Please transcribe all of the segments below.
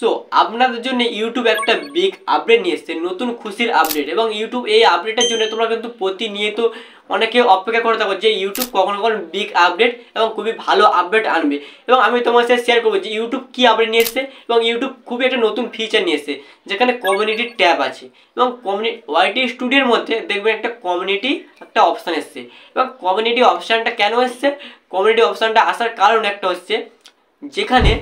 So আপনাদের জন্য YouTube একটা বিগ আপডেট নিয়ে এসেছে, নতুন খুশির আপডেট। এবং ইউটিউব এই আপডেটের জন্য তোমরা কিন্তু প্রতিনিয়ত অনেকে অপেক্ষা করে থাকো যে ইউটিউব কখনো কখনো বিগ আপডেট এবং খুবই ভালো আপডেট আনবে। এবং আমি তোমার সাথে শেয়ার করবো যে ইউটিউব কী আপডেট নিয়ে এসছে। এবং ইউটিউব খুবই একটা নতুন ফিচার নিয়ে এসছে যেখানে কমিউনিটি ট্যাব আছে। এবং ওয়াইটি স্টুডিওর মধ্যে দেখবেন একটা কমিউনিটি একটা অপশান এসছে। এবং কমিউনিটি অপশানটা কেন এসছে, কমিউনিটি অপশানটা আসার কারণ একটা হচ্ছে যেখানে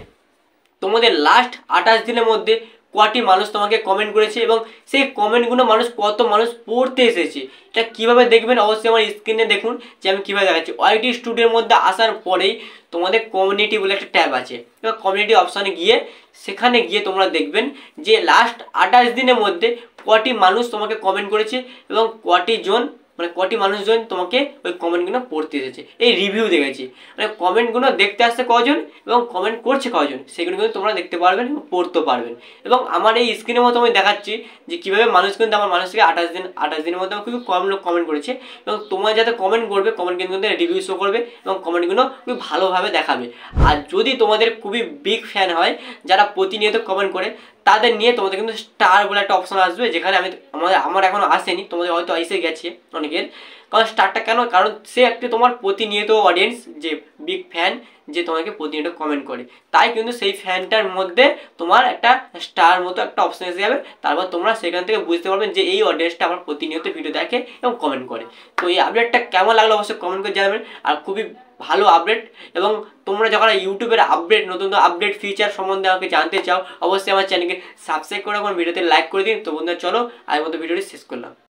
তোমাদের লাস্ট 28 দিনের মধ্যে কটি মানুষ তোমাকে কমেন্ট করেছে এবং সেই কমেন্টগুলো কত মানুষ পড়তে এসেছে, এটা কীভাবে দেখবেন অবশ্যই আমার স্ক্রিনে দেখুন যে আমি কীভাবে দেখাচ্ছি। ওয়াইটি স্টুডিওর মধ্যে আসার পরেই তোমাদের কমিউনিটি বলে একটা ট্যাব আছে, এবার কমিউনিটি অপশানে গিয়ে সেখানে গিয়ে তোমরা দেখবেন যে লাস্ট 28 দিনের মধ্যে কটি মানুষ তোমাকে কমেন্ট করেছে এবং কটি মানুষজন তোমাকে ওই কমেন্টগুলো পড়তে এসেছে, এই রিভিউ দেখেছি। কমেন্টগুলো দেখতে আসছে কজন এবং কমেন্ট করছে কজন, সেগুলো কিন্তু তোমরা দেখতে পারবেন এবং পড়তেও পারবেন। এবং আমার এই স্ক্রিনের মতো আমি দেখাচ্ছি যে কীভাবে মানুষ কিন্তু আমার মানুষকে 28 দিনের মধ্যে খুবই কম লোক কমেন্ট করেছে। এবং তোমরা যাতে কমেন্ট করবে কমেন্ট কিন্তু রিভিউ শো করবে এবং কমেন্টগুলো খুবই ভালোভাবে দেখাবে। আর যদি তোমাদের খুবই বিগ ফ্যান হয় যারা প্রতিনিয়ত কমেন্ট করে, তাদের নিয়ে তোমাদের কিন্তু স্টার বলে একটা অপশন আসবে, যেখানে আমার এখনো আসেনি, তোমাদের হয়তো এসে গেছে অনেকের। কারণ স্টারটা কেন, কারণ সে একটি তোমার প্রতিনিয়ত অডিয়েন্স যে বিগ ফ্যান যে তোমাকে প্রতিনিয়ত কমেন্ট করে, তাই কিন্তু সেই ফ্যানটার মধ্যে তোমার একটা স্টার মতো একটা অপশন এসে যাবে। তারপর তোমরা সেখান থেকে বুঝতে পারবেন যে এই অডিয়েন্সটা আমার প্রতিনিয়ত ভিডিও দেখে এবং কমেন্ট করে। তো এই আপডেটটা কেমন লাগলো অবশ্যই কমেন্ট করে জানাবেন। আর খুবই ভালো আপডেট। এবং তোমরা যখন ইউটিউবের আপডেট নতুন আপডেট ফিচার সম্বন্ধে আমাকে জানতে চাও, অবশ্যই আমার চ্যানেলকে সাবস্ক্রাইব করে আমার ভিডিওতে লাইক করে দিন। তো বন্ধুরা চলো আজকের মতো ভিডিওটি শেষ করলাম।